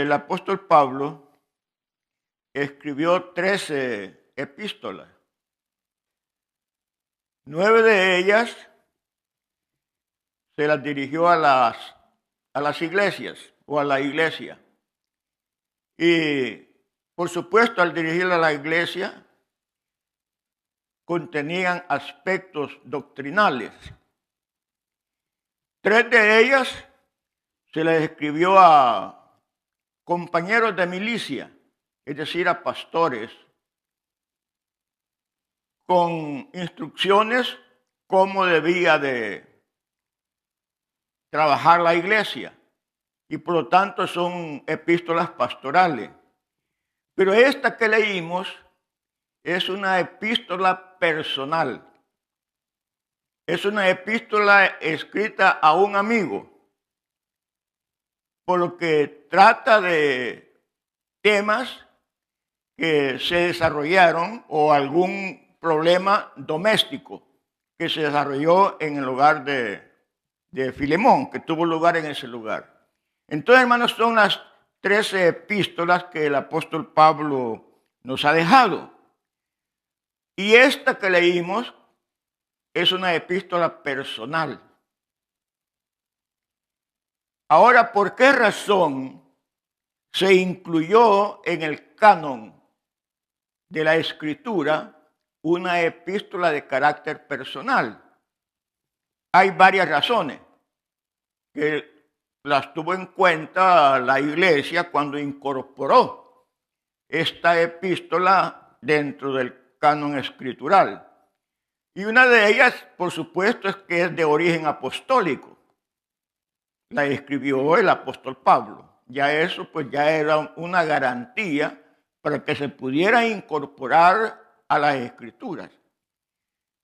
el apóstol Pablo escribió 13 epístolas. 9 de ellas se las dirigió a las iglesias o a la iglesia. Y, por supuesto, al dirigirla a la iglesia, contenían aspectos doctrinales. 3 de ellas se les escribió a compañeros de milicia, es decir, a pastores, con instrucciones cómo debía de trabajar la iglesia. Y por lo tanto son epístolas pastorales. Pero esta que leímos es una epístola personal. Es una epístola escrita a un amigo, por lo que trata de temas que se desarrollaron o algún problema doméstico que se desarrolló en el hogar de Filemón, que tuvo lugar en ese lugar. Entonces, hermanos, son las 13 epístolas que el apóstol Pablo nos ha dejado. Y esta que leímos es una epístola personal. Ahora, ¿por qué razón se incluyó en el canon de la Escritura una epístola de carácter personal? Hay varias razones que las tuvo en cuenta la iglesia cuando incorporó esta epístola dentro del canon escritural. Y una de ellas, por supuesto, es que es de origen apostólico. La escribió el apóstol Pablo. Ya eso pues ya era una garantía para que se pudiera incorporar a las escrituras.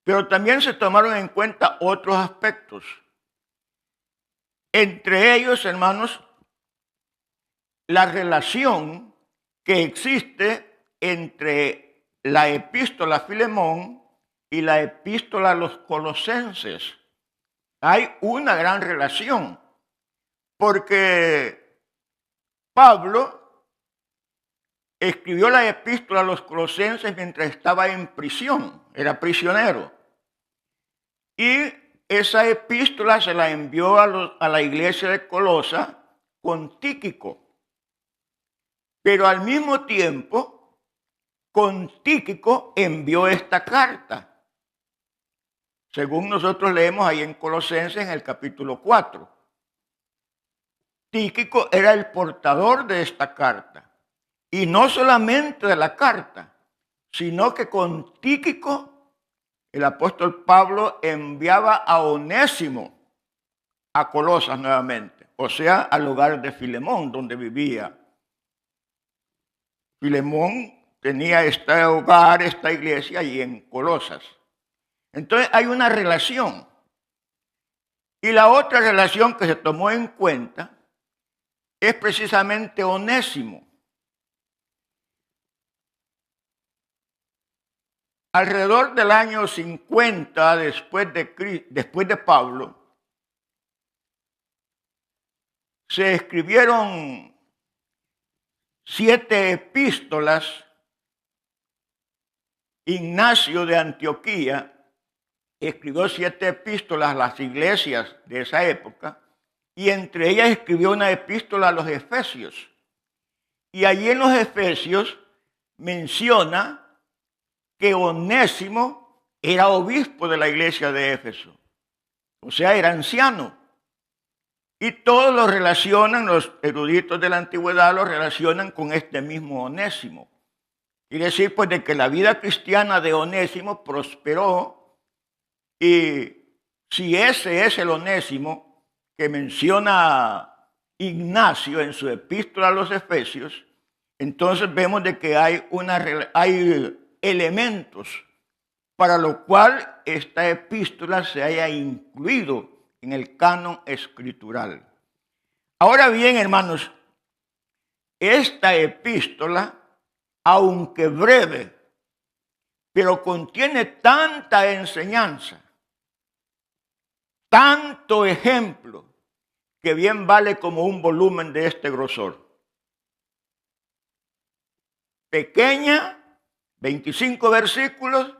Pero también se tomaron en cuenta otros aspectos. Entre ellos, hermanos, la relación que existe entre la epístola a Filemón y la epístola a los colosenses. Hay una gran relación, porque Pablo escribió la epístola a los colosenses mientras estaba en prisión, era prisionero. Y esa epístola se la envió a la iglesia de Colosa con Tíquico. Pero al mismo tiempo, con Tíquico envió esta carta. Según nosotros leemos ahí en Colosenses en el capítulo 4. Tíquico era el portador de esta carta. Y no solamente de la carta, sino que con Tíquico el apóstol Pablo enviaba a Onésimo a Colosas nuevamente, o sea, al hogar de Filemón, donde vivía. Filemón tenía este hogar, esta iglesia allí en Colosas. Entonces hay una relación. Y la otra relación que se tomó en cuenta es precisamente Onésimo. Alrededor del año 50 después de Pablo, se escribieron 7 epístolas. Ignacio de Antioquía escribió 7 epístolas a las iglesias de esa época, y entre ellas escribió una epístola a los Efesios. Y allí en los Efesios menciona que Onésimo era obispo de la iglesia de Éfeso, o sea, era anciano. Y todos lo relacionan, los eruditos de la antigüedad lo relacionan con este mismo Onésimo. Quiere decir pues de que la vida cristiana de Onésimo prosperó, y si ese es el Onésimo que menciona Ignacio en su epístola a los Efesios, entonces vemos de que hay elementos para lo cual esta epístola se haya incluido en el canon escritural. Ahora bien, hermanos, esta epístola, aunque breve, pero contiene tanta enseñanza, tanto ejemplo, que bien vale como un volumen de este grosor. pequeña, 25 versículos,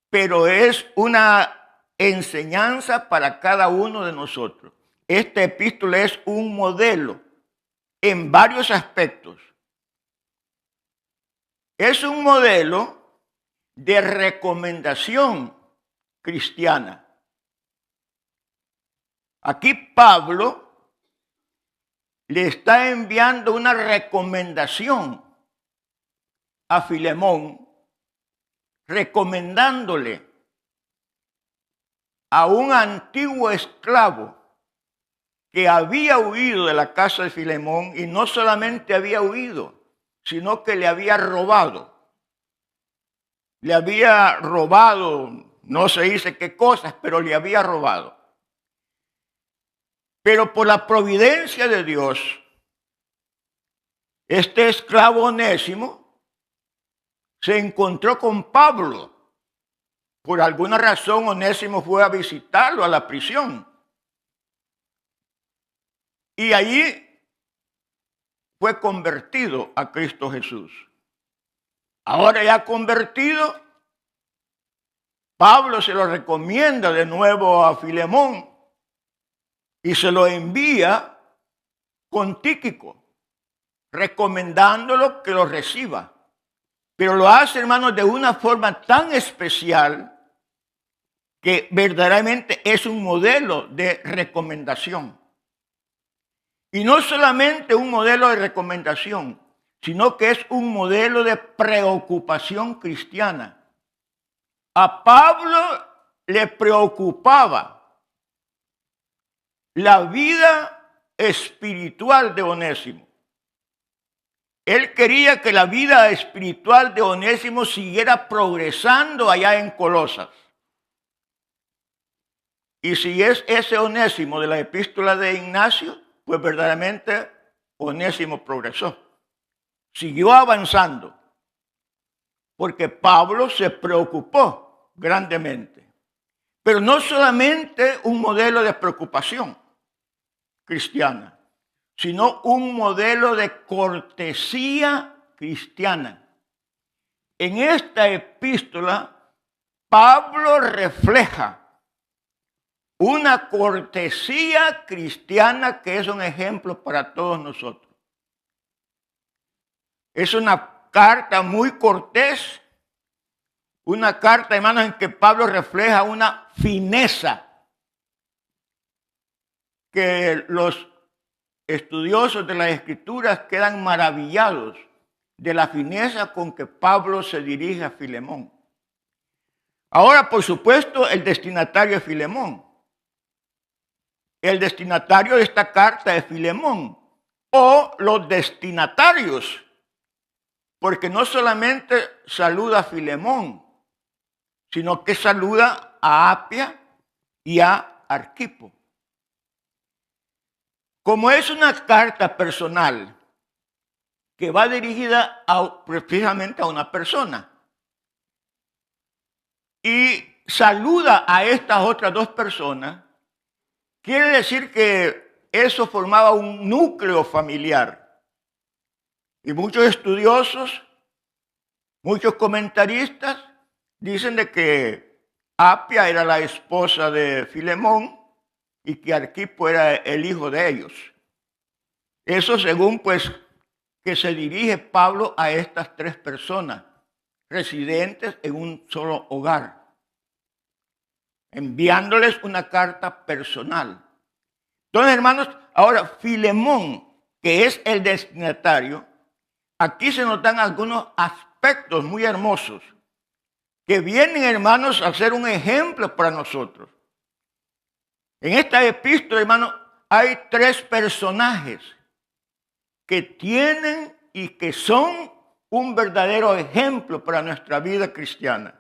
pero es una enseñanza para cada uno de nosotros. Esta epístola es un modelo en varios aspectos. Es un modelo de recomendación cristiana. Aquí Pablo le está enviando una recomendación a Filemón, recomendándole a un antiguo esclavo que había huido de la casa de Filemón, y no solamente había huido, sino que le había robado. Le había robado, no se dice qué cosas, pero le había robado. Pero por la providencia de Dios, este esclavo Onésimo se encontró con Pablo. Por alguna razón, Onésimo fue a visitarlo a la prisión. Y allí fue convertido a Cristo Jesús. Ahora ya convertido, Pablo se lo recomienda de nuevo a Filemón y se lo envía con Tíquico, recomendándolo que lo reciba. Pero lo hace, hermanos, de una forma tan especial que verdaderamente es un modelo de recomendación. Y no solamente un modelo de recomendación, sino que es un modelo de preocupación cristiana. A Pablo le preocupaba la vida espiritual de Onésimo. Él quería que la vida espiritual de Onésimo siguiera progresando allá en Colosas. Y si es ese Onésimo de la epístola de Ignacio, pues verdaderamente Onésimo progresó. Siguió avanzando, porque Pablo se preocupó grandemente. Pero no solamente un modelo de preocupación cristiana, sino un modelo de cortesía cristiana. En esta epístola, Pablo refleja una cortesía cristiana que es un ejemplo para todos nosotros. Es una carta muy cortés, una carta, hermanos, en que Pablo refleja una fineza que los estudiosos de las Escrituras quedan maravillados de la fineza con que Pablo se dirige a Filemón. Ahora, por supuesto, el destinatario es Filemón. El destinatario de esta carta es Filemón, o los destinatarios, porque no solamente saluda a Filemón, sino que saluda a Apia y a Arquipo. Como es una carta personal que va dirigida precisamente a una persona y saluda a estas otras dos personas, quiere decir que eso formaba un núcleo familiar. Y muchos estudiosos, muchos comentaristas dicen de que Apia era la esposa de Filemón y que Arquipo era el hijo de ellos. Eso según pues que se dirige Pablo a estas tres personas residentes en un solo hogar, enviándoles una carta personal. Entonces, hermanos, ahora Filemón, que es el destinatario, aquí se nos dan algunos aspectos muy hermosos que vienen, hermanos, a ser un ejemplo para nosotros. En esta epístola, hermanos, hay tres personajes que tienen y que son un verdadero ejemplo para nuestra vida cristiana.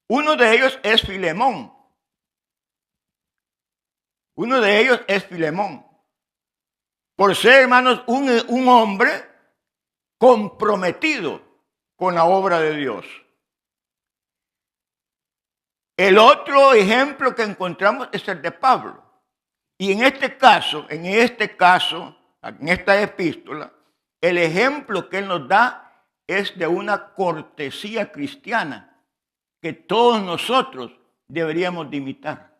Uno de ellos es Filemón. Uno de ellos es Filemón. Por ser, hermanos, un hombre comprometido con la obra de Dios. El otro ejemplo que encontramos es el de Pablo. Y en esta epístola, el ejemplo que él nos da es de una cortesía cristiana que todos nosotros deberíamos de imitar.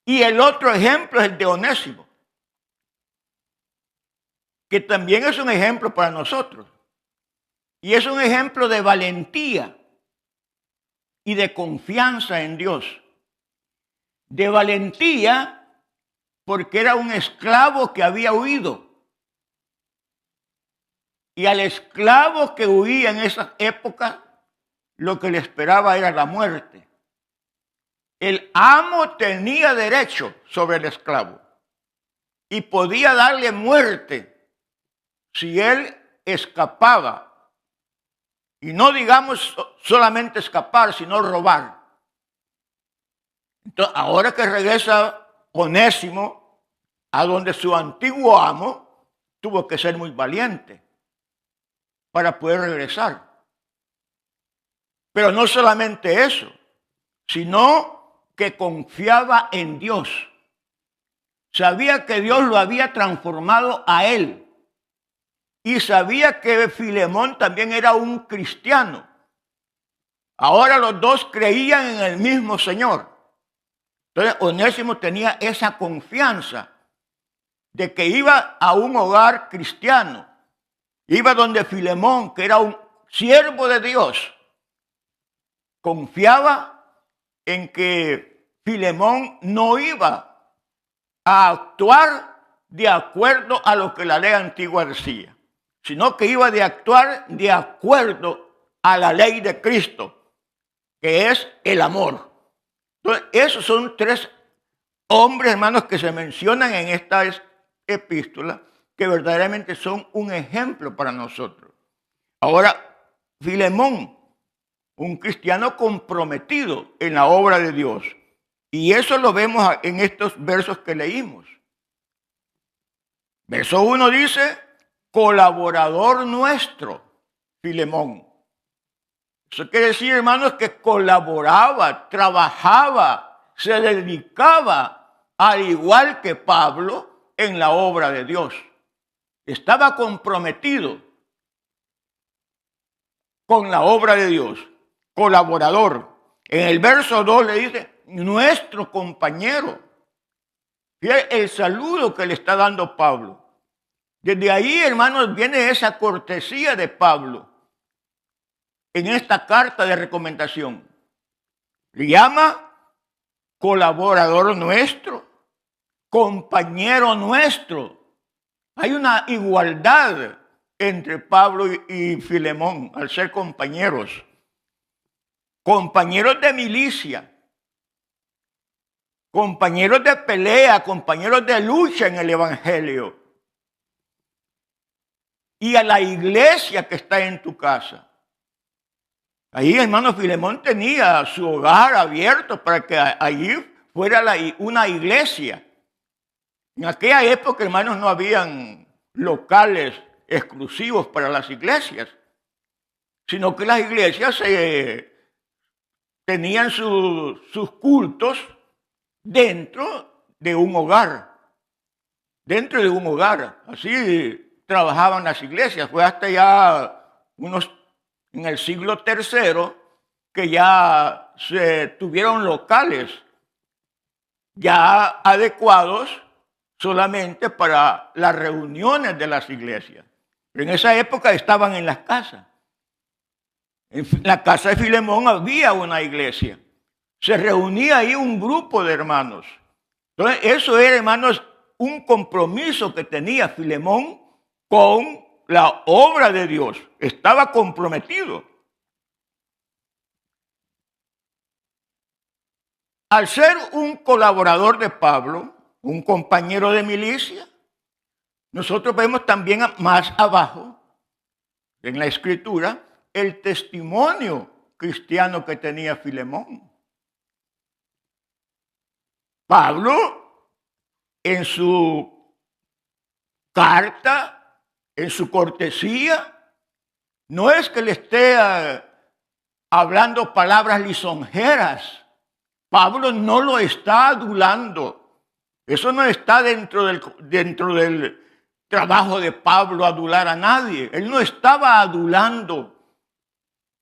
Y el otro ejemplo es el de Onésimo, que también es un ejemplo para nosotros. Y es un ejemplo de valentía y de confianza en Dios. De valentía porque era un esclavo que había huido. Y al esclavo que huía en esas épocas, lo que le esperaba era la muerte. El amo tenía derecho sobre el esclavo y podía darle muerte si él escapaba. Y no digamos solamente escapar, sino robar. Entonces, ahora que regresa Onésimo a donde su antiguo amo, tuvo que ser muy valiente para poder regresar. Pero no solamente eso, sino que confiaba en Dios. Sabía que Dios lo había transformado a él. Y sabía que Filemón también era un cristiano. Ahora los dos creían en el mismo Señor. Entonces Onésimo tenía esa confianza de que iba a un hogar cristiano. Iba donde Filemón, que era un siervo de Dios. Confiaba en que Filemón no iba a actuar de acuerdo a lo que la ley antigua decía, sino que iba a actuar de acuerdo a la ley de Cristo, que es el amor. Entonces, esos son tres hombres, hermanos, que se mencionan en esta epístola, que verdaderamente son un ejemplo para nosotros. Ahora, Filemón, un cristiano comprometido en la obra de Dios. Y eso lo vemos en estos versos que leímos. Verso 1 dice, colaborador nuestro, Filemón. Eso quiere decir, hermanos, que colaboraba, trabajaba, se dedicaba, al igual que Pablo, en la obra de Dios. Estaba comprometido con la obra de Dios, colaborador. En el verso 2 le dice, nuestro compañero. Fíjate el saludo que le está dando Pablo. Desde ahí, hermanos, viene esa cortesía de Pablo en esta carta de recomendación. Le llama colaborador nuestro, compañero nuestro. Hay una igualdad entre Pablo y Filemón al ser compañeros. Compañeros de milicia, compañeros de pelea, compañeros de lucha en el Evangelio. Y a la iglesia que está en tu casa. Ahí, hermano, Filemón tenía su hogar abierto para que allí fuera una iglesia. En aquella época, hermanos, no habían locales exclusivos para las iglesias, sino que las iglesias tenían sus cultos dentro de un hogar. Dentro de un hogar. Así trabajaban las iglesias. Fue hasta ya en el siglo III que ya se tuvieron locales ya adecuados solamente para las reuniones de las iglesias. Pero en esa época estaban en las casas. En la casa de Filemón había una iglesia. Se reunía ahí un grupo de hermanos. Entonces, eso era, hermanos, un compromiso que tenía Filemón con la obra de Dios. Estaba comprometido. Al ser un colaborador de Pablo, un compañero de milicia, nosotros vemos también más abajo, en la escritura, el testimonio cristiano que tenía Filemón. Pablo, en su carta, en su cortesía, no es que le esté hablando palabras lisonjeras. Pablo no lo está adulando. Eso no está dentro del trabajo de Pablo adular a nadie. Él no estaba adulando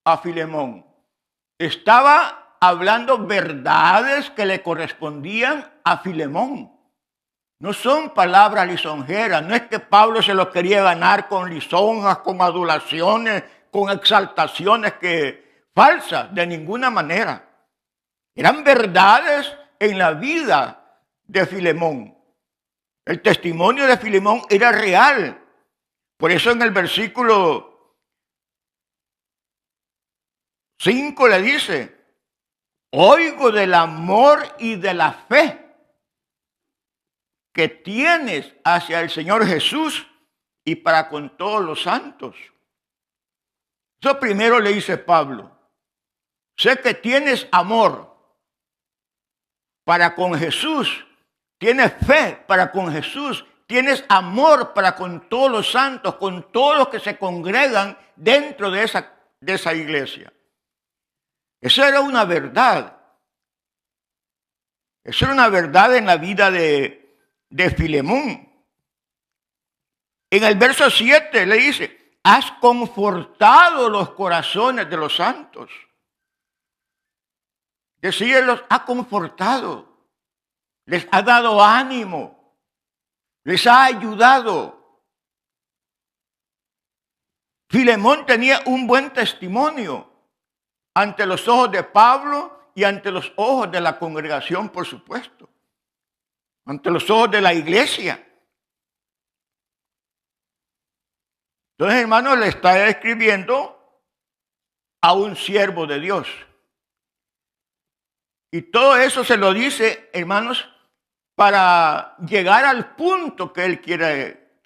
a Filemón. Estaba hablando verdades que le correspondían a Filemón. No son palabras lisonjeras. No es que Pablo se lo quería ganar con lisonjas, con adulaciones, con exaltaciones falsas, de ninguna manera. Eran verdades en la vida de Filemón. El testimonio de Filemón era real. Por eso en el versículo 5 le dice: oigo del amor y de la fe que tienes hacia el Señor Jesús y para con todos los santos. Eso primero le dice Pablo. Sé que tienes amor para con Jesús, tienes fe para con Jesús, tienes amor para con todos los santos, con todos los que se congregan dentro de esa iglesia. Esa era una verdad. Esa era una verdad en la vida de Filemón. En el verso 7 le dice: has confortado los corazones de los santos. Decir, los ha confortado, les ha dado ánimo, les ha ayudado. Filemón tenía un buen testimonio ante los ojos de Pablo y ante los ojos de la congregación, por supuesto, ante los ojos de la iglesia. Entonces, hermanos, le está escribiendo a un siervo de Dios. Y todo eso se lo dice, hermanos, para llegar al punto que él quiere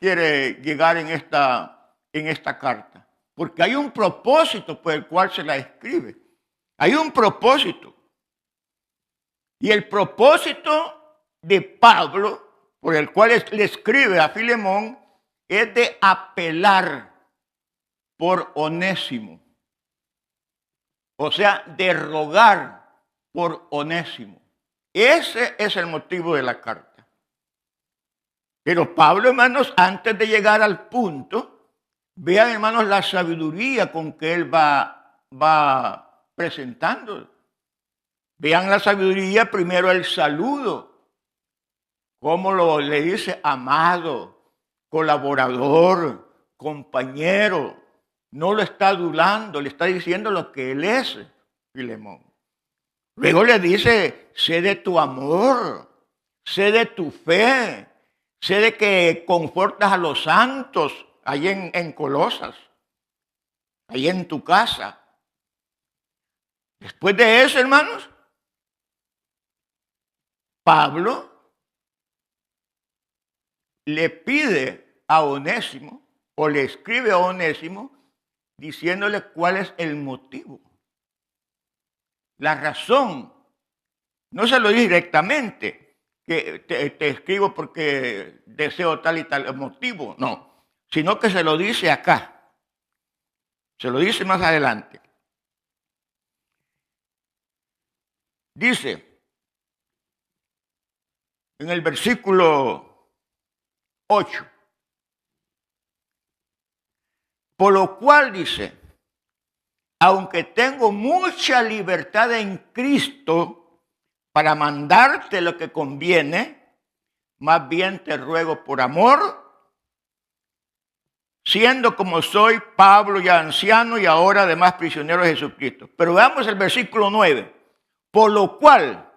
llegar en esta carta. Porque hay un propósito por el cual se la escribe. Hay un propósito. Y el propósito de Pablo, por el cual le escribe a Filemón, es de apelar por Onésimo. O sea, de rogar por Onésimo. Ese es el motivo de la carta. Pero Pablo, hermanos, antes de llegar al punto, vean, hermanos, la sabiduría con que él va presentando. Vean la sabiduría, primero el saludo. Cómo le dice: amado, colaborador, compañero. No lo está adulando, le está diciendo lo que él es, Filemón. Luego le dice: sé de tu amor, sé de tu fe, sé de que confortas a los santos ahí en Colosas, ahí en tu casa. Después de eso, hermanos, Pablo le pide a Onésimo, o le escribe a Onésimo, diciéndole cuál es el motivo. La razón. No se lo dice directamente, que te escribo porque deseo tal y tal motivo. No, sino que se lo dice acá. Se lo dice más adelante. Dice en el versículo 8. Por lo cual dice: aunque tengo mucha libertad en Cristo para mandarte lo que conviene, más bien te ruego por amor, siendo como soy Pablo ya anciano y ahora además prisionero de Jesucristo. Pero veamos el versículo 9. Por lo cual,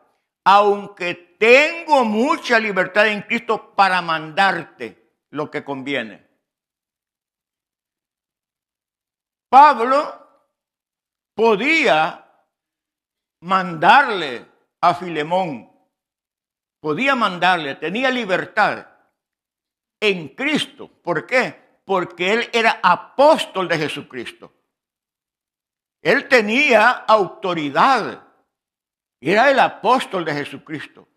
aunque tengo mucha libertad en Cristo para mandarte lo que conviene. Pablo podía mandarle a Filemón, tenía libertad en Cristo. ¿Por qué? Porque él era apóstol de Jesucristo. Él tenía autoridad, era el apóstol de Jesucristo.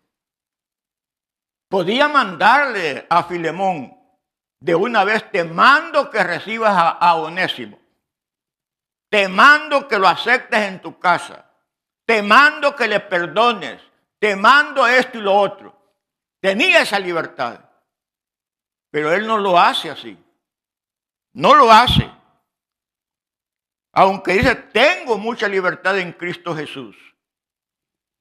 Podía mandarle a Filemón de una vez: te mando que recibas a Onésimo. Te mando que lo aceptes en tu casa. Te mando que le perdones. Te mando esto y lo otro. Tenía esa libertad. Pero él no lo hace así. No lo hace. Aunque dice, tengo mucha libertad en Cristo Jesús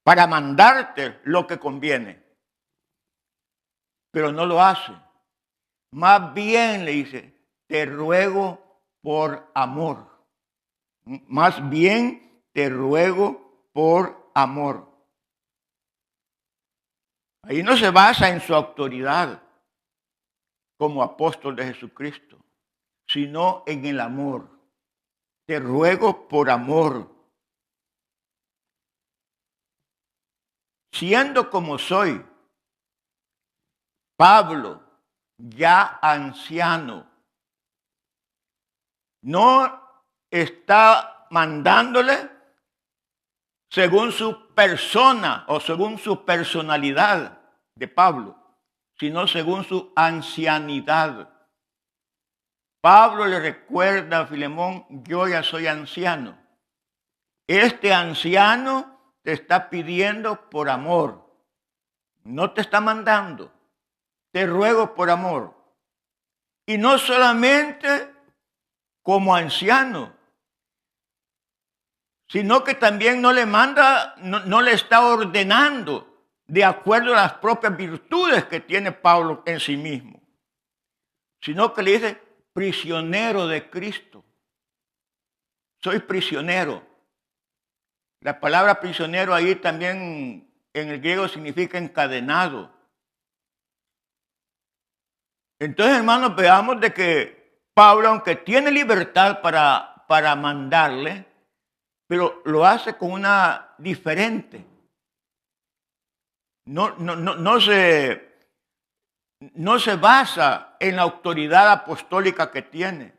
para mandarte lo que conviene. Pero no lo hace. Más bien le dice, te ruego por amor. Más bien te ruego por amor. Ahí no se basa en su autoridad como apóstol de Jesucristo, sino en el amor. Te ruego por amor. Siendo como soy, Pablo, ya anciano, no está mandándole según su persona o según su personalidad de Pablo, sino según su ancianidad. Pablo le recuerda a Filemón, yo ya soy anciano. Este anciano te está pidiendo por amor, no te está mandando, te ruego por amor. Y no solamente como anciano, sino que también no le manda, no le está ordenando de acuerdo a las propias virtudes que tiene Pablo en sí mismo, sino que le dice, prisionero de Cristo. Soy prisionero. La palabra prisionero ahí también en el griego significa encadenado. Entonces, hermanos, veamos de que Pablo, aunque tiene libertad para mandarle, pero lo hace con una diferente. No se basa en la autoridad apostólica que tiene,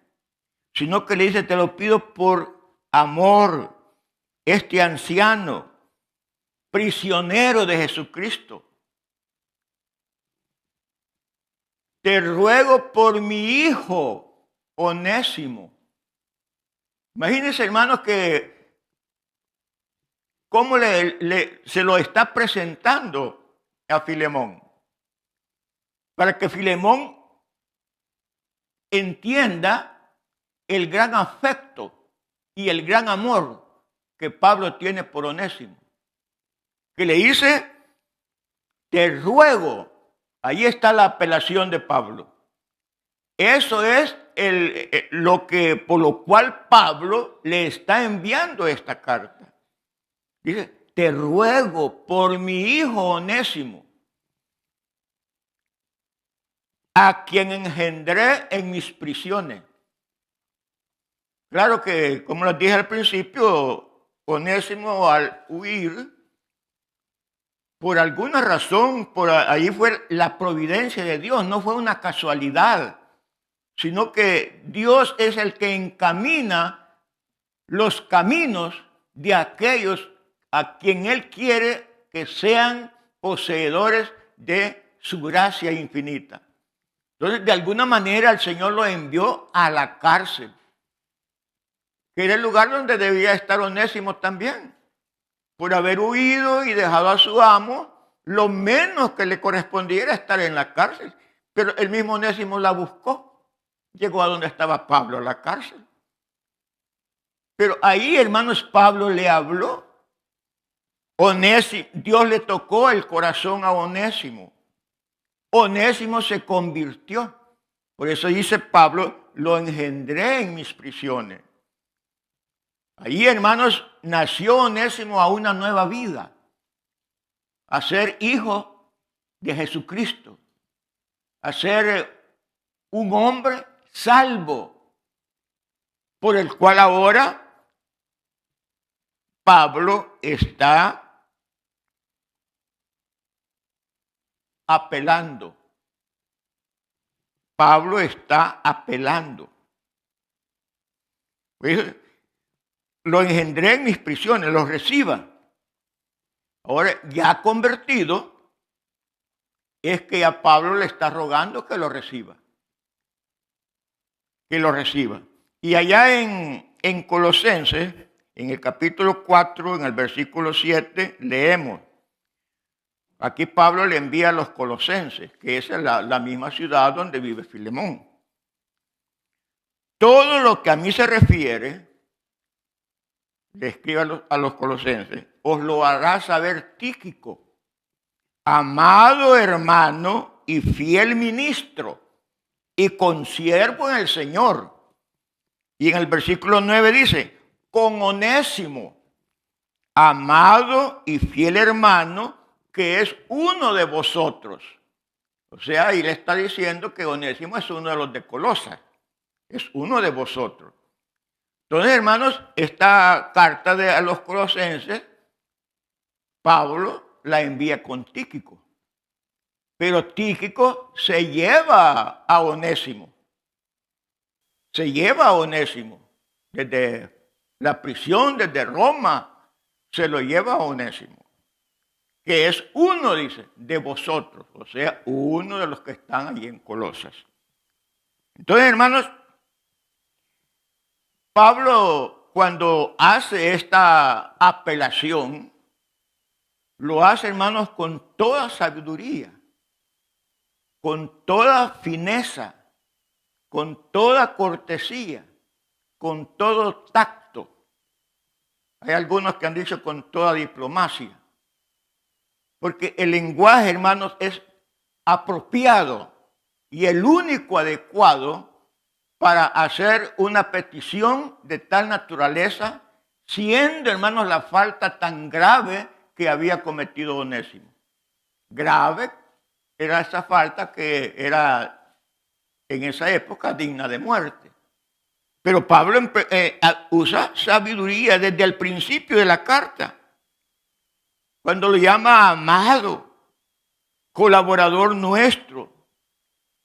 sino que le dice, te lo pido por amor, este anciano, prisionero de Jesucristo. Te ruego por mi hijo Onésimo. Imagínense, hermanos, que cómo se lo está presentando a Filemón. Para que Filemón entienda el gran afecto y el gran amor que Pablo tiene por Onésimo. Que le dice, te ruego, ahí está la apelación de Pablo. Eso es por lo cual Pablo le está enviando esta carta. Dice, te ruego por mi hijo Onésimo, a quien engendré en mis prisiones. Claro que, como les dije al principio, Onésimo al huir, por alguna razón, ahí fue la providencia de Dios, no fue una casualidad, sino que Dios es el que encamina los caminos de aquellos a quien Él quiere que sean poseedores de su gracia infinita. Entonces, de alguna manera, el Señor lo envió a la cárcel, que era el lugar donde debía estar Onésimo también. Por haber huido y dejado a su amo, lo menos que le correspondía era estar en la cárcel. Pero el mismo Onésimo la buscó. Llegó a donde estaba Pablo, a la cárcel. Pero ahí, hermanos, Pablo le habló. Dios le tocó el corazón a Onésimo. Onésimo se convirtió. Por eso dice Pablo, lo engendré en mis prisiones. Ahí, hermanos, nació Onésimo a una nueva vida, a ser hijo de Jesucristo, a ser un hombre salvo, por el cual ahora Pablo está apelando. Pablo está apelando. Pues, lo engendré en mis prisiones, lo reciba. Ahora, ya convertido, es que a Pablo le está rogando que lo reciba. Que lo reciba. Y allá en Colosenses, en el capítulo 4, en el versículo 7, leemos, Aquí Pablo le envía a los colosenses, que esa es la misma ciudad donde vive Filemón. Todo lo que a mí se refiere, le escribe a los colosenses, os lo hará saber Tíquico, amado hermano y fiel ministro y consiervo en el Señor. Y en el versículo 9 dice, con Onésimo, amado y fiel hermano, que es uno de vosotros. O sea, ahí le está diciendo que Onésimo es uno de los de Colosas, es uno de vosotros. Entonces, hermanos, esta carta a los colosenses, Pablo la envía con Tíquico. Pero Tíquico se lleva a Onésimo. Se lleva a Onésimo. Desde la prisión, desde Roma, se lo lleva a Onésimo. Que es uno, dice, de vosotros. O sea, uno de los que están allí en Colosas. Entonces, hermanos, Pablo, cuando hace esta apelación, lo hace, hermanos, con toda sabiduría, con toda fineza, con toda cortesía, con todo tacto. Hay algunos que han dicho con toda diplomacia. Porque el lenguaje, hermanos, es apropiado y el único adecuado para hacer una petición de tal naturaleza, siendo, hermanos, la falta tan grave que había cometido Onésimo. Grave era esa falta que era en esa época digna de muerte. Pero Pablo usa sabiduría desde el principio de la carta, cuando lo llama amado, colaborador nuestro.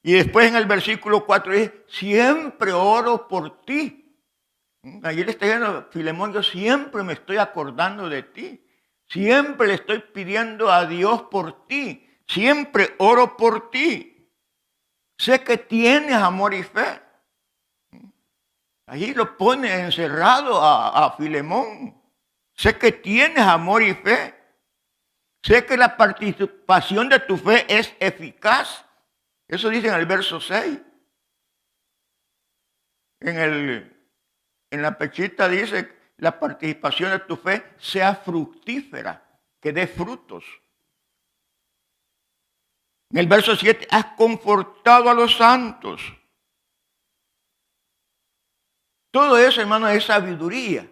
Y después en el versículo 4 dice, siempre oro por ti. Allí le está diciendo, Filemón, yo siempre me estoy acordando de ti. Siempre le estoy pidiendo a Dios por ti. Siempre oro por ti. Sé que tienes amor y fe. Allí lo pone encerrado a Filemón. Sé que tienes amor y fe. Sé que la participación de tu fe es eficaz. Eso dice en el verso 6. En la pechita dice, la participación de tu fe sea fructífera, que dé frutos. En el verso 7, has confortado a los santos. Todo eso, hermano, es sabiduría.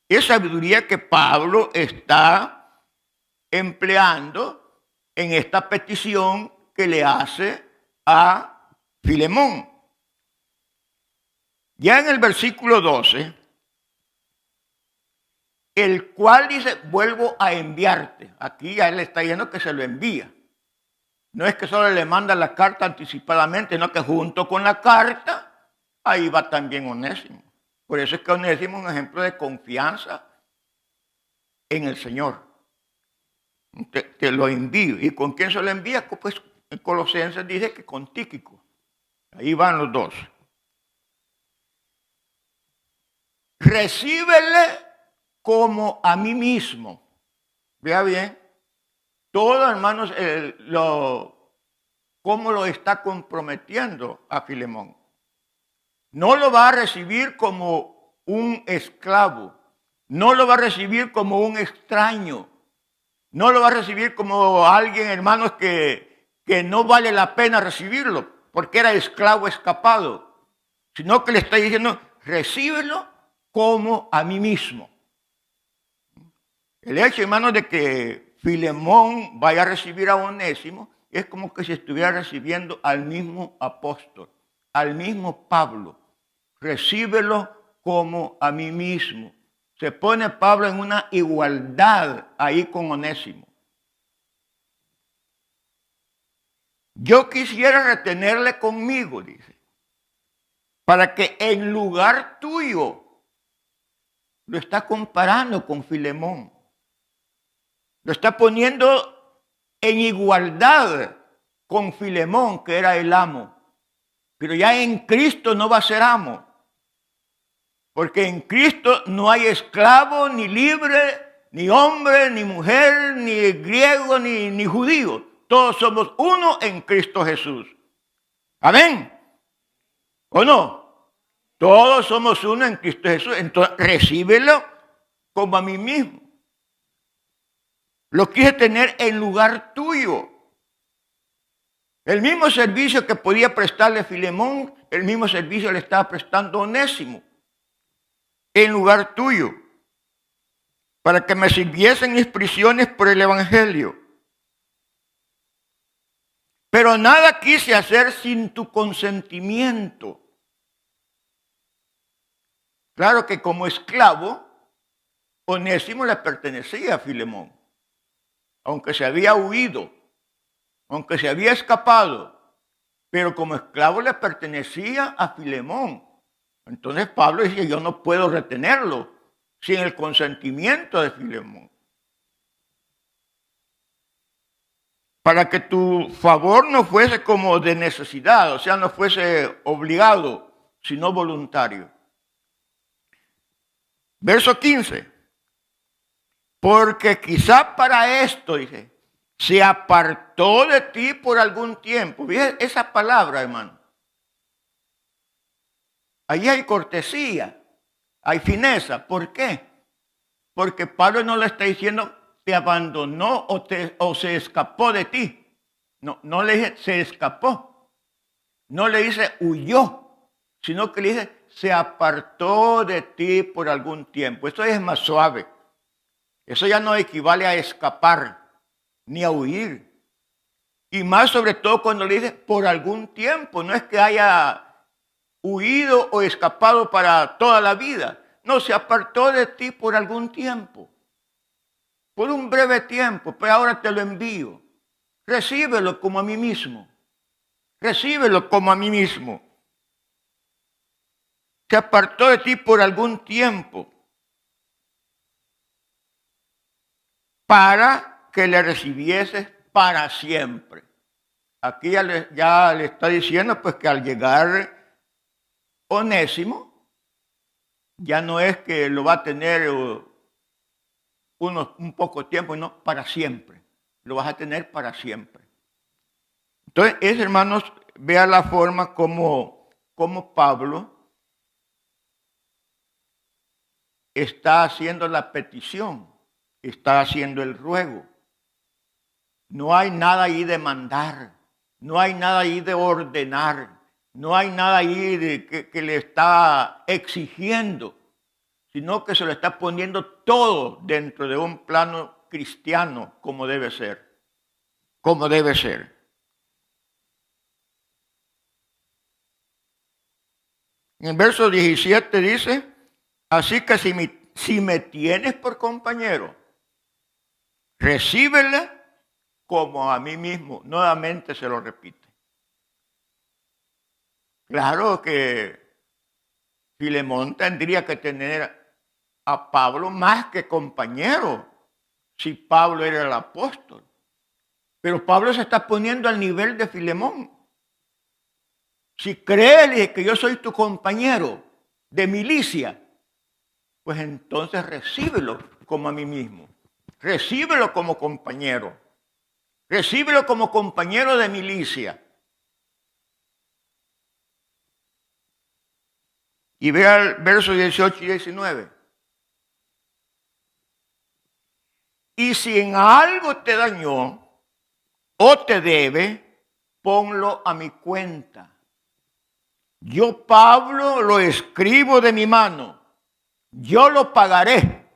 Es sabiduría que Pablo está empleando en esta petición que le hace a Filemón. Ya en el versículo 12, el cual dice, vuelvo a enviarte. Aquí ya él está diciendo que se lo envía. No es que solo le manda la carta anticipadamente, sino que junto con la carta, ahí va también Onésimo. Por eso es que Onésimo es un ejemplo de confianza en el Señor. Te lo envío. ¿Y con quién se lo envía? Pues en Colosenses dice que con Tíquico. Ahí van los dos. Recíbele como a mí mismo. Vea bien. Todo, hermanos, cómo lo está comprometiendo a Filemón. No lo va a recibir como un esclavo. No lo va a recibir como un extraño. No lo va a recibir como alguien, hermanos, que no vale la pena recibirlo, porque era esclavo escapado. Sino que le está diciendo, recíbelo como a mí mismo. El hecho, hermanos, de que Filemón vaya a recibir a Onésimo es como que se estuviera recibiendo al mismo apóstol, al mismo Pablo. Recíbelo como a mí mismo. Se pone Pablo en una igualdad ahí con Onésimo. Yo quisiera retenerle conmigo, dice, para que en lugar tuyo, lo está comparando con Filemón. Lo está poniendo en igualdad con Filemón, que era el amo. Pero ya en Cristo no va a ser amo. Porque en Cristo no hay esclavo ni libre, ni hombre, ni mujer, ni griego, ni judío. Todos somos uno en Cristo Jesús. Amén. ¿O no? Todos somos uno en Cristo Jesús. Entonces, recíbelo como a mí mismo. Lo quise tener en lugar tuyo. El mismo servicio que podía prestarle Filemón, el mismo servicio le estaba prestando Onésimo. En lugar tuyo. Para que me sirviesen mis prisiones por el Evangelio. Pero nada quise hacer sin tu consentimiento. Claro que como esclavo, Onésimo le pertenecía a Filemón. Aunque se había huido, aunque se había escapado, pero como esclavo le pertenecía a Filemón. Entonces Pablo dice, yo no puedo retenerlo sin el consentimiento de Filemón. Para que tu favor no fuese como de necesidad, o sea, no fuese obligado, sino voluntario. Verso 15. Porque quizá para esto, dice, se apartó de ti por algún tiempo. ¿Fíjate esa palabra, hermano? Ahí hay cortesía, hay fineza. ¿Por qué? Porque Pablo no le está diciendo te abandonó o se escapó de ti. No le dice se escapó. No le dice huyó, sino que le dice se apartó de ti por algún tiempo. Esto es más suave. Eso ya no equivale a escapar ni a huir. Y más sobre todo cuando le dice por algún tiempo. No es que haya huido o escapado para toda la vida. No, se apartó de ti por algún tiempo. Por un breve tiempo, pero ahora te lo envío. Recíbelo como a mí mismo. Recíbelo como a mí mismo. Se apartó de ti por algún tiempo para que le recibieses para siempre. Aquí ya le está diciendo pues que al llegar Onésimo, ya no es que lo va a tener un poco tiempo, no, para siempre. Lo vas a tener para siempre. Entonces, hermanos, vea la forma como Pablo está haciendo la petición, está haciendo el ruego. No hay nada ahí de mandar, no hay nada ahí de ordenar, no hay nada ahí de que le está exigiendo, sino que se lo está poniendo todo dentro de un plano cristiano como debe ser, como debe ser. En el verso 17 dice, así que si me tienes por compañero, recíbele como a mí mismo. Nuevamente se lo repite. Claro que Filemón tendría que tener a Pablo más que compañero, si Pablo era el apóstol. Pero Pablo se está poniendo al nivel de Filemón. Si crees que yo soy tu compañero de milicia, pues entonces recíbelo como a mí mismo. Recíbelo como compañero. Recíbelo como compañero de milicia. Y vea el verso 18 y 19. Y si en algo te dañó o te debe, ponlo a mi cuenta. Yo, Pablo, lo escribo de mi mano. Yo lo pagaré.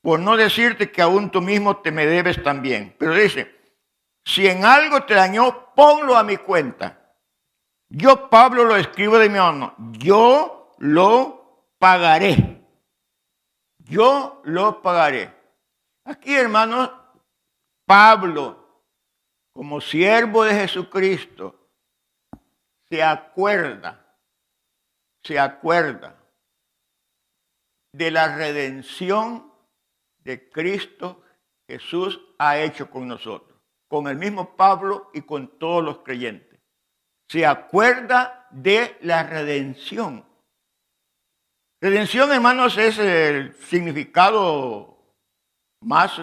Por no decirte que aún tú mismo te me debes también. Pero dice, si en algo te dañó, ponlo a mi cuenta. Yo, Pablo, lo escribo de mi mano. Yo lo pagaré. Yo lo pagaré. Aquí, hermanos, Pablo, como siervo de Jesucristo, se acuerda de la redención de Cristo Jesús ha hecho con nosotros, con el mismo Pablo y con todos los creyentes. Se acuerda de la redención. Redención, hermanos, es el significado más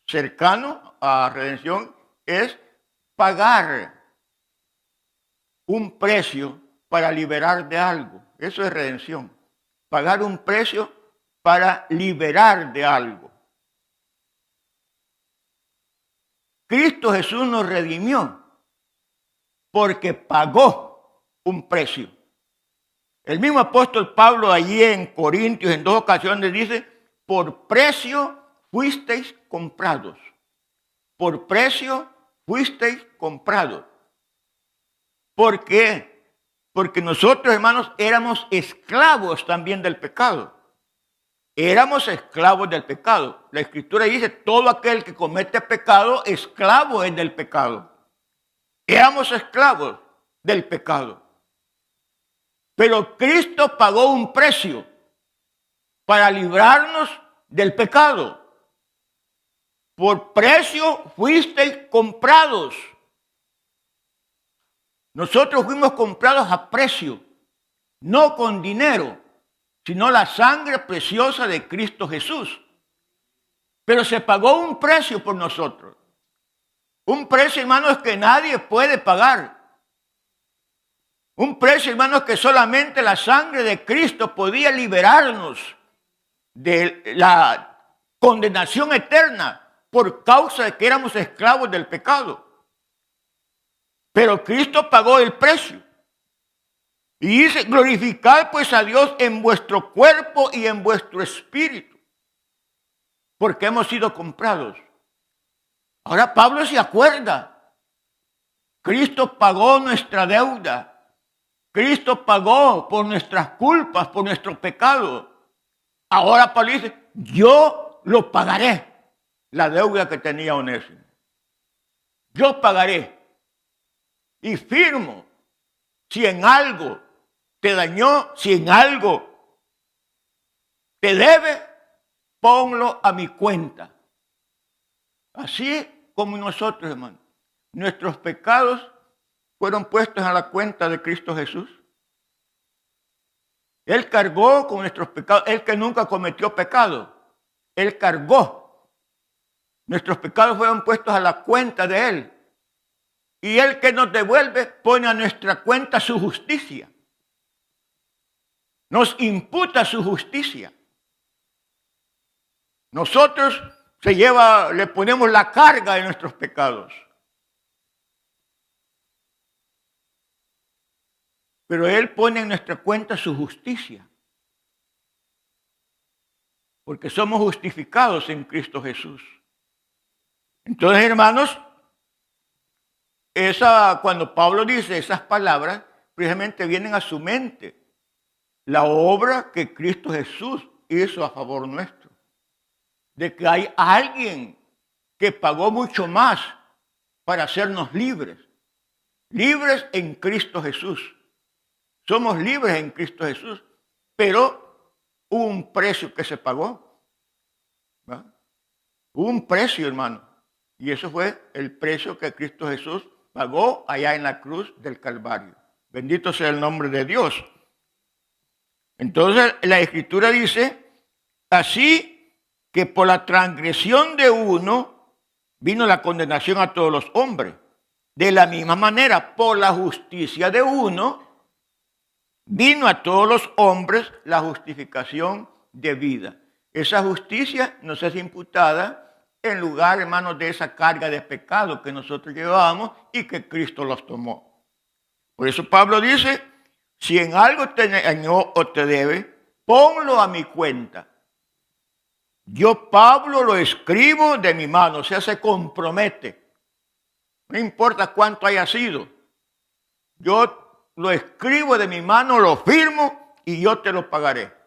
cercano a redención, es pagar un precio para liberar de algo. Eso es redención. Pagar un precio para liberar de algo. Cristo Jesús nos redimió porque pagó un precio. El mismo apóstol Pablo allí en Corintios en 2 ocasiones dice, por precio fuisteis comprados. Por precio fuisteis comprados. ¿Por qué? Porque nosotros, hermanos, éramos esclavos también del pecado. Éramos esclavos del pecado. La Escritura dice, todo aquel que comete pecado, esclavo es del pecado. Éramos esclavos del pecado. Pero Cristo pagó un precio para librarnos del pecado. Por precio fuisteis comprados. Nosotros fuimos comprados a precio, no con dinero, sino la sangre preciosa de Cristo Jesús. Pero se pagó un precio por nosotros. Un precio, hermanos, que nadie puede pagar. Un precio, hermanos, que solamente la sangre de Cristo podía liberarnos de la condenación eterna por causa de que éramos esclavos del pecado. Pero Cristo pagó el precio. Y dice, glorificad pues a Dios en vuestro cuerpo y en vuestro espíritu, porque hemos sido comprados. Ahora Pablo se acuerda. Cristo pagó nuestra deuda. Cristo pagó por nuestras culpas, por nuestro pecado. Ahora Pablo dice, yo lo pagaré, la deuda que tenía Onésimo. Yo pagaré. Y firmo, si en algo te dañó, si en algo te debe, ponlo a mi cuenta. Así como nosotros, hermanos, nuestros pecados fueron puestos a la cuenta de Cristo Jesús. Él cargó con nuestros pecados, él que nunca cometió pecado, él cargó. Nuestros pecados fueron puestos a la cuenta de él. Y el que nos devuelve pone a nuestra cuenta su justicia. Nos imputa su justicia. Nosotros le ponemos la carga de nuestros pecados. Pero Él pone en nuestra cuenta su justicia. Porque somos justificados en Cristo Jesús. Entonces, hermanos, cuando Pablo dice esas palabras, precisamente vienen a su mente la obra que Cristo Jesús hizo a favor nuestro. De que hay alguien que pagó mucho más para hacernos libres. Libres en Cristo Jesús. Somos libres en Cristo Jesús, pero hubo un precio que se pagó. ¿Verdad? Hubo un precio, hermano. Y eso fue el precio que Cristo Jesús pagó allá en la cruz del Calvario. Bendito sea el nombre de Dios. Entonces la Escritura dice, así que por la transgresión de uno vino la condenación a todos los hombres. De la misma manera, por la justicia de uno vino a todos los hombres la justificación de vida. Esa justicia nos es imputada en lugar, hermanos, de esa carga de pecado que nosotros llevábamos y que Cristo los tomó. Por eso Pablo dice, si en algo te dañó o te debe, ponlo a mi cuenta. Yo, Pablo, lo escribo de mi mano, o sea, se compromete. No importa cuánto haya sido. Yo lo escribo de mi mano, lo firmo y yo te lo pagaré.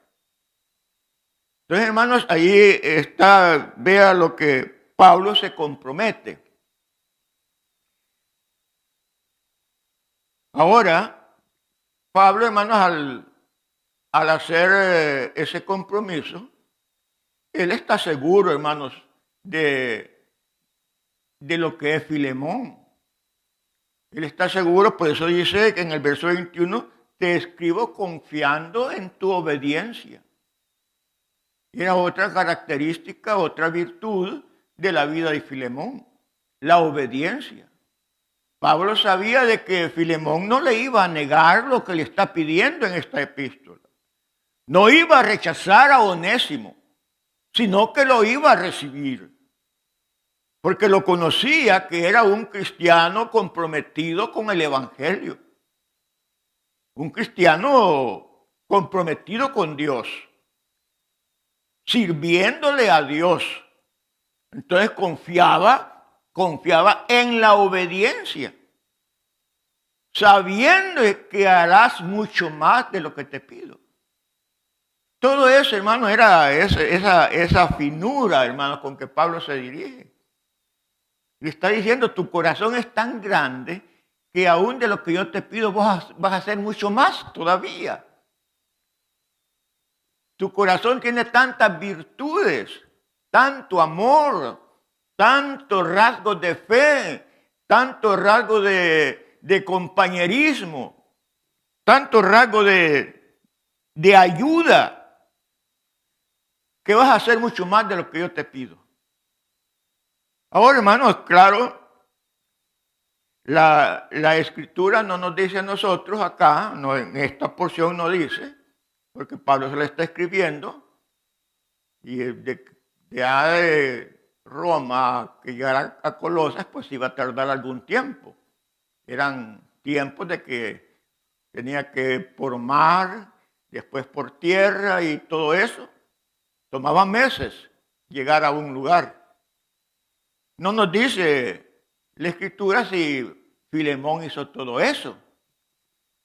Entonces, hermanos, ahí está, vea lo que Pablo se compromete. Ahora, Pablo, hermanos, al hacer ese compromiso, él está seguro, hermanos, de lo que es Filemón. Él está seguro, por eso dice que en el verso 21, te escribo confiando en tu obediencia. Era otra característica, otra virtud de la vida de Filemón, la obediencia. Pablo sabía de que Filemón no le iba a negar lo que le está pidiendo en esta epístola. No iba a rechazar a Onésimo, sino que lo iba a recibir. Porque lo conocía que era un cristiano comprometido con el Evangelio. Un cristiano comprometido con Dios, sirviéndole a Dios. Entonces confiaba en la obediencia, sabiendo que harás mucho más de lo que te pido. Todo eso, hermano, era esa finura, hermano, con que Pablo se dirige. Le está diciendo, tu corazón es tan grande que aún de lo que yo te pido vas a hacer mucho más todavía. Tu corazón tiene tantas virtudes, tanto amor, tantos rasgos de fe, tantos rasgos de compañerismo, tantos rasgos de ayuda, que vas a hacer mucho más de lo que yo te pido. Ahora, hermanos, claro, la Escritura no nos dice a nosotros acá, no, en esta porción no dice, porque Pablo se la está escribiendo, y de Roma que llegara a Colosas, pues iba a tardar algún tiempo. Eran tiempos de que tenía que por mar, después por tierra y todo eso. Tomaba meses llegar a un lugar. No nos dice la Escritura si Filemón hizo todo eso.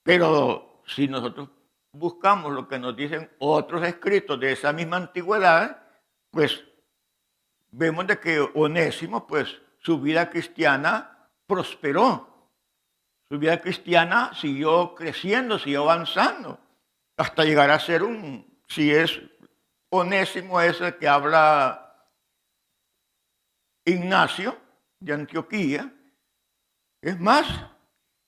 Pero si nosotros buscamos lo que nos dicen otros escritos de esa misma antigüedad, pues vemos de que Onésimo, pues su vida cristiana prosperó. Su vida cristiana siguió creciendo, siguió avanzando, hasta llegar a ser si es Onésimo ese que habla Ignacio de Antioquía. Es más,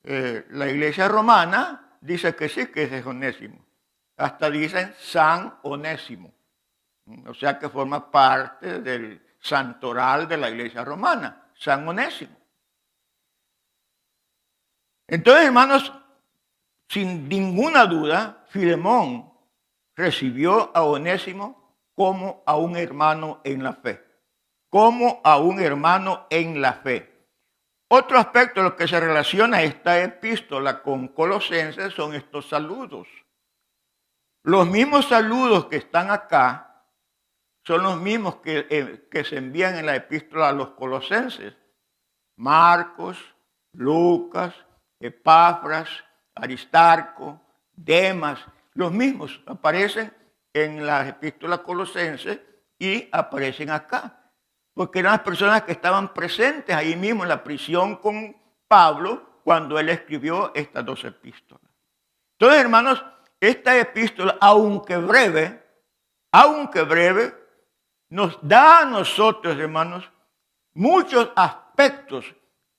la iglesia romana dice que sí, que ese es Onésimo. Hasta dicen San Onésimo. O sea que forma parte del santoral de la iglesia romana, San Onésimo. Entonces, hermanos, sin ninguna duda, Filemón recibió a Onésimo como a un hermano en la fe. Como a un hermano en la fe. Otro aspecto de lo que se relaciona a esta epístola con Colosenses son estos saludos. Los mismos saludos que están acá son los mismos que se envían en la epístola a los Colosenses. Marcos, Lucas, Epafras, Aristarco, Demas, los mismos aparecen en las epístolas Colosenses y aparecen acá. Porque eran las personas que estaban presentes ahí mismo en la prisión con Pablo cuando él escribió estas dos epístolas. Entonces, hermanos, esta epístola, aunque breve, nos da a nosotros, hermanos, muchos aspectos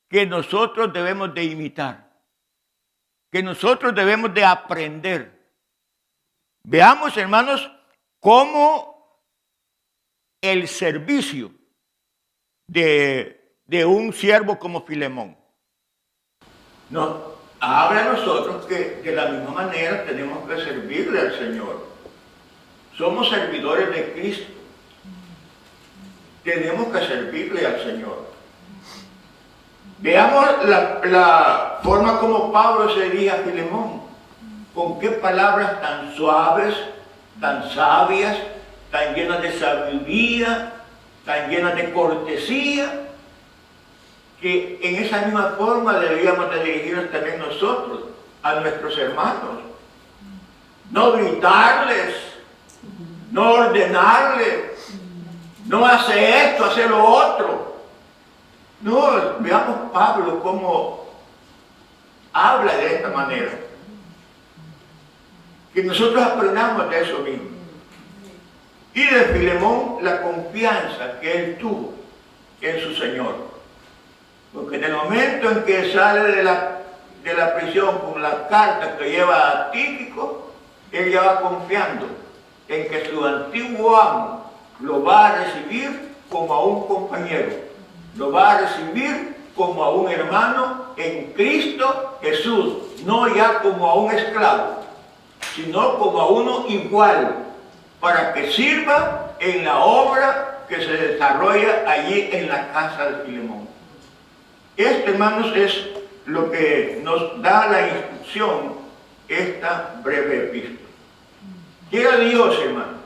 que nosotros debemos de imitar, que nosotros debemos de aprender. Veamos, hermanos, cómo el servicio de un siervo como Filemón nos habla a nosotros que de la misma manera tenemos que servirle al Señor. Somos servidores de Cristo. Tenemos que servirle al Señor. Veamos la forma como Pablo se dirige a Filemón. Con qué palabras tan suaves, tan sabias, tan llenas de sabiduría, tan llenas de cortesía, que en esa misma forma deberíamos de dirigirnos también nosotros a nuestros hermanos. No gritarles, no ordenarles, no hace esto, hace lo otro. No, veamos Pablo cómo habla de esta manera. Que nosotros aprendamos de eso mismo. Y de Filemón la confianza que él tuvo en su Señor. Porque en el momento en que sale de la prisión con la carta que lleva a Tíquico, él ya va confiando en que su antiguo amo lo va a recibir como a un compañero, lo va a recibir como a un hermano en Cristo Jesús, no ya como a un esclavo, sino como a uno igual, para que sirva en la obra que se desarrolla allí en la casa de Filemón. Esto, hermanos, es lo que nos da la instrucción esta breve epístola. Quiera Dios, hermano,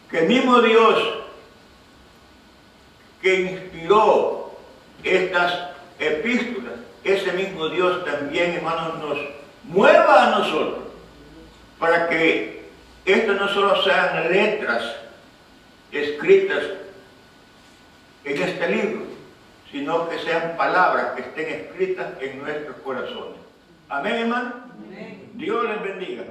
que el mismo Dios que inspiró estas epístolas, ese mismo Dios también, hermanos, nos mueva a nosotros para que esto no solo sean letras escritas en este libro, sino que sean palabras que estén escritas en nuestros corazones. Amén, hermano. Amén. Dios les bendiga.